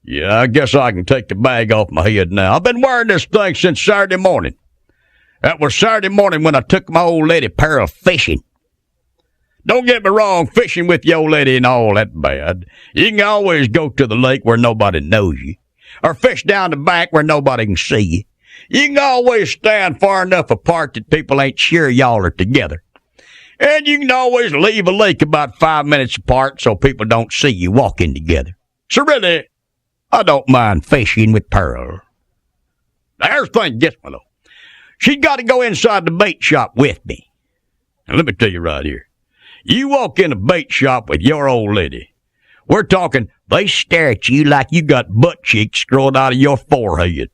Yeah, I guess I can take the bag off my head now. I've been wearing this thing since Saturday morning. That was Saturday morning when I took my old lady Pearl fishing. Don't get me wrong, fishing with your old lady ain't all that bad. You can always go to the lake where nobody knows you, or fish down the bank where nobody can see you. You can always stand far enough apart that people ain't sure y'all are together. And you can always leave a lake about 5 minutes apart so people don't see you walking together. So really, I don't mind fishing with Pearl. Now, here's the thing gets me, though. She's got to go inside the bait shop with me. Now, let me tell you right here. You walk in a bait shop with your old lady. We're talking, they stare at you like you got butt cheeks growing out of your forehead.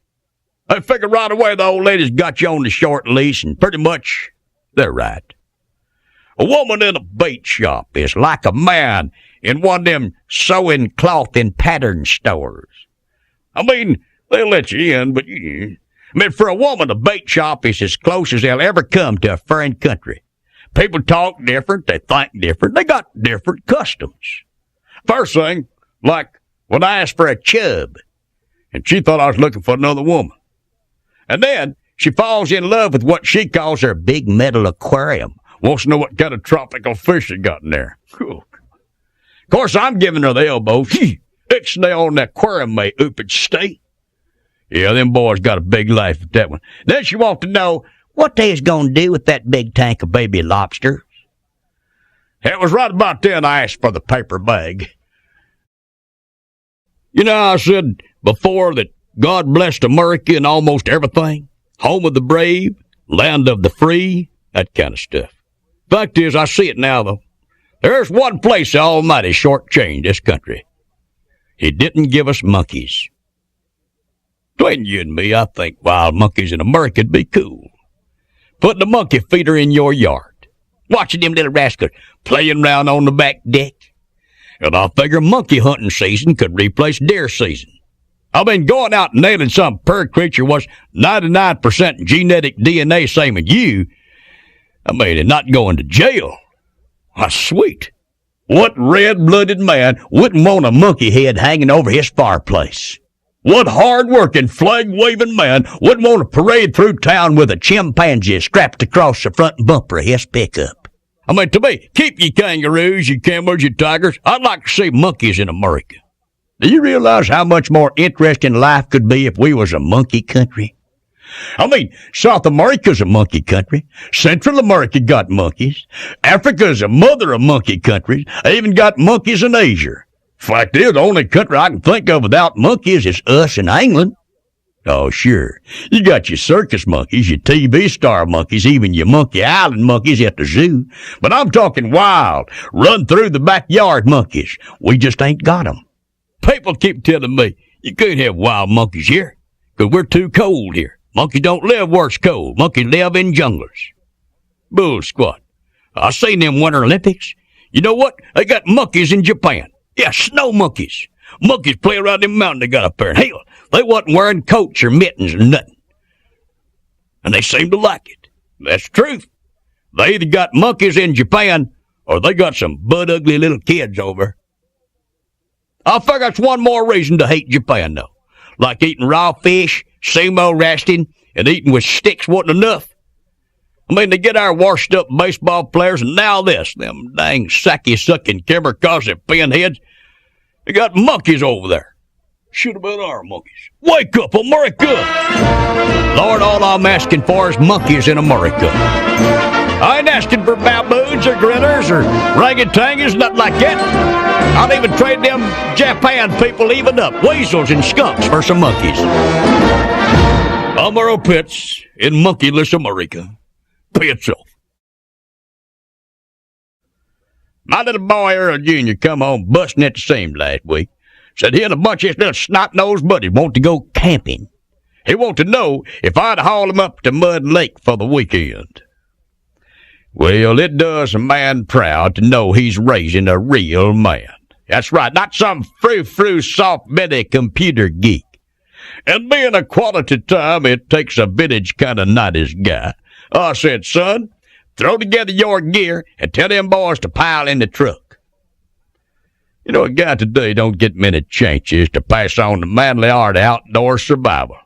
They figure right away the old lady's got you on the short leash, and pretty much they're right. A woman in a bait shop is like a man in one of them sewing cloth and pattern stores. I mean, they'll let you in, but for a woman, a bait shop is as close as they'll ever come to a foreign country. People talk different, they think different, they got different customs. First thing, like when I asked for a chub, and she thought I was looking for another woman. And then she falls in love with what she calls her big metal aquarium. Wants to know what kind of tropical fish she got in there. Cool. Of course, I'm giving her the elbow. Ixnay on the aquarium may oop stay. Yeah, them boys got a big life with that one. Then she wants to know what they is going to do with that big tank of baby lobsters. It was right about then I asked for the paper bag. You know, I said before that God blessed America and almost everything. Home of the brave, land of the free, that kind of stuff. Fact is, I see it now, though. There's one place the Almighty shortchanged this country. He didn't give us monkeys. Between you and me, I think wild monkeys in America'd be cool. Putting a monkey feeder in your yard. Watching them little rascals playing around on the back deck. And I figure monkey hunting season could replace deer season. I mean, going out and nailing some poor creature was 99% genetic DNA same as you. I mean, and not going to jail. That's sweet. What red-blooded man wouldn't want a monkey head hanging over his fireplace? What hard-working, flag-waving man wouldn't want to parade through town with a chimpanzee strapped across the front bumper of his pickup? I mean, to me, keep your kangaroos, your camels, your tigers. I'd like to see monkeys in America. Do you realize how much more interesting life could be if we was a monkey country? I mean, South America's a monkey country. Central America got monkeys. Africa's a mother of monkey countries. They even got monkeys in Asia. Fact is, the only country I can think of without monkeys is us in England. Oh, sure. You got your circus monkeys, your TV star monkeys, even your Monkey Island monkeys at the zoo. But I'm talking wild, run through the backyard monkeys. We just ain't got 'em. People keep telling me, you can't have wild monkeys here, 'cause we're too cold here. Monkeys don't live where it's cold. Monkeys live in junglers. Bull squat. I seen them Winter Olympics. You know what? They got monkeys in Japan. Yeah, snow monkeys. Monkeys play around them mountains they got up there. Hell, they wasn't wearing coats or mittens or nothing. And they seem to like it. That's the truth. They either got monkeys in Japan or they got some butt-ugly little kids over. I figure that's one more reason to hate Japan, though. Like eating raw fish, sumo wrestling, and eating with sticks wasn't enough. I mean, they get our washed-up baseball players, and now this, them dang sacky-sucking kamikaze pinheads. They got monkeys over there. Should have been our monkeys. Wake up, America! Lord, all I'm asking for is monkeys in America. I ain't asking for baboons or gritters or orangutans, nothing like that. I'll even trade them Japan people even up, weasels and skunks for some monkeys. I'm Earl Pitts in monkeyless America. Pay itself. My little boy Earl Jr. come home busting at the seams last week. Said he and a bunch of his little snot-nosed buddies want to go camping. He wanted to know if I'd haul him up to Mud Lake for the weekend. Well, it does a man proud to know he's raising a real man. That's right, not some frou-frou, soft-belly computer geek. And being a quality time, it takes a vintage kind of 90s guy. I said, son, throw together your gear and tell them boys to pile in the truck. You know, a guy today don't get many chances to pass on the manly art of outdoor survival.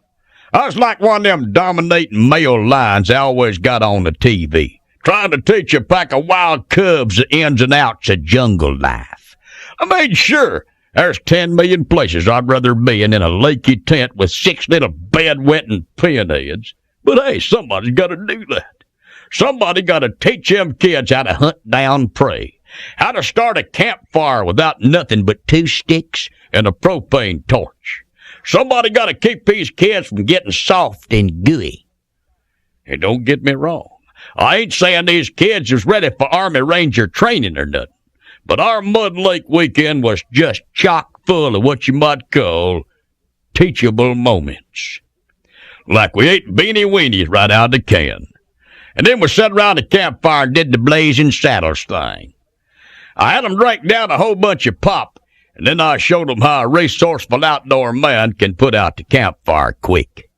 I was like one of them dominating male lions I always got on the TV, trying to teach a pack of wild cubs the ins and outs of jungle life. I made sure there's 10 million places I'd rather be in a leaky tent with 6 little bedwetting pinheads. But hey, somebody's got to do that. Somebody got to teach them kids how to hunt down prey, how to start a campfire without nothing but 2 sticks and a propane torch. Somebody got to keep these kids from getting soft and gooey. And don't get me wrong, I ain't saying these kids is ready for Army Ranger training or nothing, but our Mud Lake weekend was just chock full of what you might call teachable moments. Like we ate beanie weenies right out of the can. And then we sat around the campfire and did the blazing saddles thing. I had them drink down a whole bunch of pop, and then I showed them how a resourceful outdoor man can put out the campfire quick.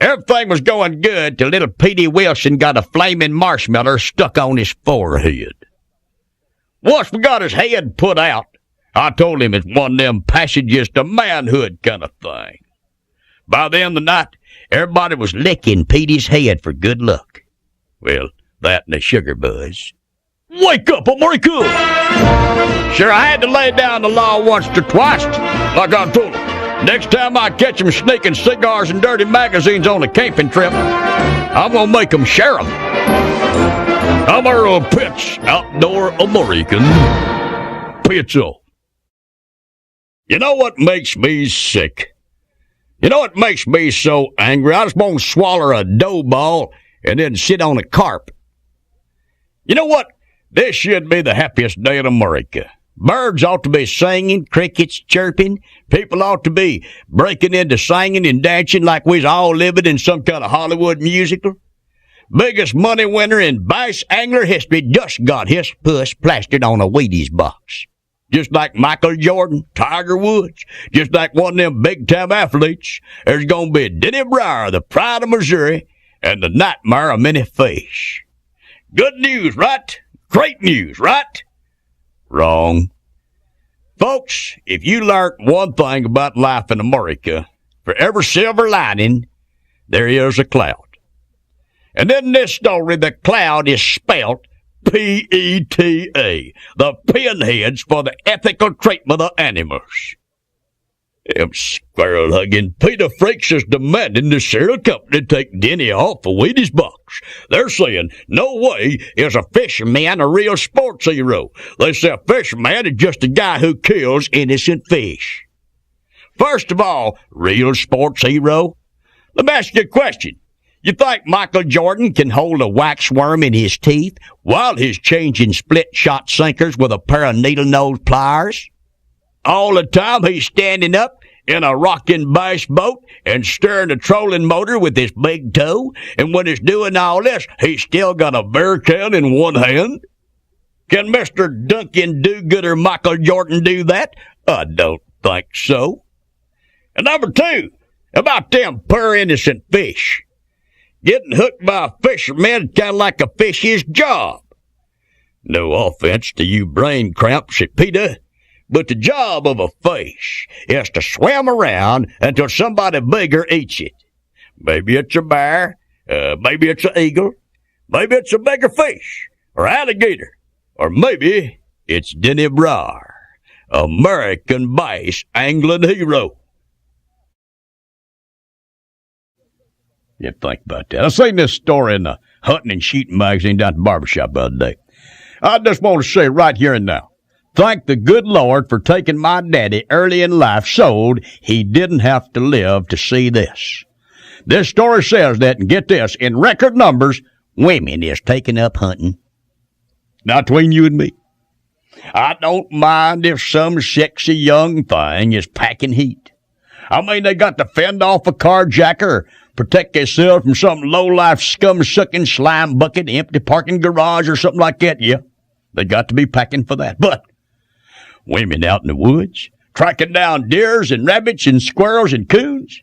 Everything was going good till little Petey Wilson got a flaming marshmallow stuck on his forehead. Once we got his head put out, I told him it's one of them passages to manhood kind of thing. By the end of the night, everybody was licking Petey's head for good luck. Well, that and the sugar buzz. Wake up, America! Sure, I had to lay down the law once or twice, like I told him. Next time I catch him sneaking cigars and dirty magazines on a camping trip, I'm going to make him share them. I'm Earl Pitts, outdoor American. Pizza. You know what makes me sick? You know what makes me so angry? I just want to swallow a dough ball and then sit on a carp. You know what? This should be the happiest day in America. Birds ought to be singing, crickets chirping. People ought to be breaking into singing and dancing like we's all living in some kind of Hollywood musical. Biggest money winner in bass angler history just got his puss plastered on a Wheaties box. Just like Michael Jordan, Tiger Woods, just like one of them big-time athletes, there's going to be Denny Brauer, the pride of Missouri, and the nightmare of many fish. Good news, right? Great news, right? Wrong. Folks, if you learned one thing about life in America, for every silver lining, there is a cloud. And in this story, the cloud is spelt P-E-T-A, the pinheads for the ethical treatment of animals. Them squirrel-hugging Peter freaks is demanding the cereal company take Denny off of Wheaties box. They're saying, no way is a fisherman a real sports hero. They say a fisherman is just a guy who kills innocent fish. First of all, real sports hero? Let me ask you a question. You think Michael Jordan can hold a wax worm in his teeth while he's changing split-shot sinkers with a pair of needle-nose pliers? All the time he's standing up in a rocking bass boat and stirring the trolling motor with his big toe, and when he's doing all this, he's still got a beer can in one hand? Can Mr. Duncan Do-Gooder Michael Jordan do that? I don't think so. And number two, about them poor innocent fish. Getting hooked by a fisherman is kind of like a fish's job. No offense to you brain cramps at PETA, but the job of a fish is to swim around until somebody bigger eats it. Maybe it's a bear, maybe it's an eagle, maybe it's a bigger fish, or alligator, or maybe it's Denny Brauer, American bass angling hero. Yeah, think about that. I seen this story in the Huntin and Shooting magazine down at the barbershop the other day. I just want to say right here and now, thank the good Lord for taking my daddy early in life so he didn't have to live to see this. This story says that, and get this, in record numbers, women is taking up hunting. Now, between you and me, I don't mind if some sexy young thing is packing heat. I mean, they got to fend off a carjacker or protect themselves from some low-life, scum-sucking slime bucket, empty parking garage or something like that. Yeah, they got to be packing for that. But women out in the woods, tracking down deers and rabbits and squirrels and coons,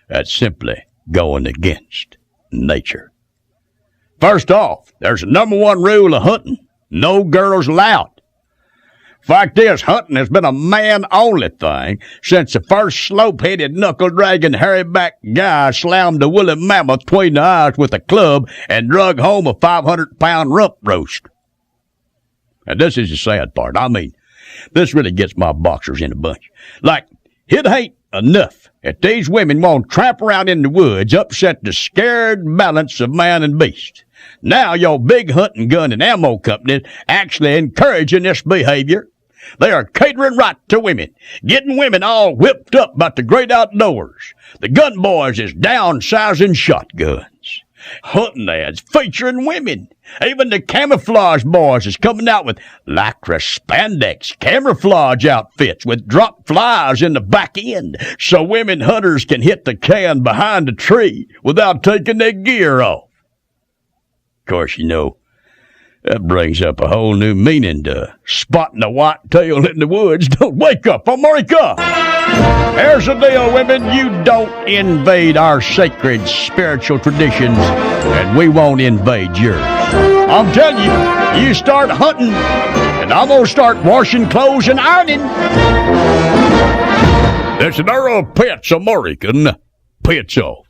that's simply going against nature. First off, there's a number one rule of hunting: no girls allowed. Fact is, hunting has been a man-only thing since the first slope-headed, knuckle-dragging, hairy-backed guy slammed a woolly mammoth between the eyes with a club and drug home a 500-pound rump roast. And this is the sad part. I mean, this really gets my boxers in a bunch. Like, it ain't enough that these women won't tramp around in the woods, upset the scared balance of man and beast. Now your big hunting gun and ammo companies actually encouraging this behavior. They are catering right to women, getting women all whipped up about the great outdoors. The gun boys is downsizing shotguns. Hunting ads featuring women. Even the camouflage boys is coming out with lycra spandex camouflage outfits with drop flies in the back end so women hunters can hit the can behind the tree without taking their gear off. Of course, you know, that brings up a whole new meaning to spotting a whitetail in the woods. Don't wake up, America! Here's the deal, women. You don't invade our sacred spiritual traditions, and we won't invade yours. I'm telling you, you start hunting, and I'm going to start washing clothes and ironing. That's an Earl Pets American Pets Off.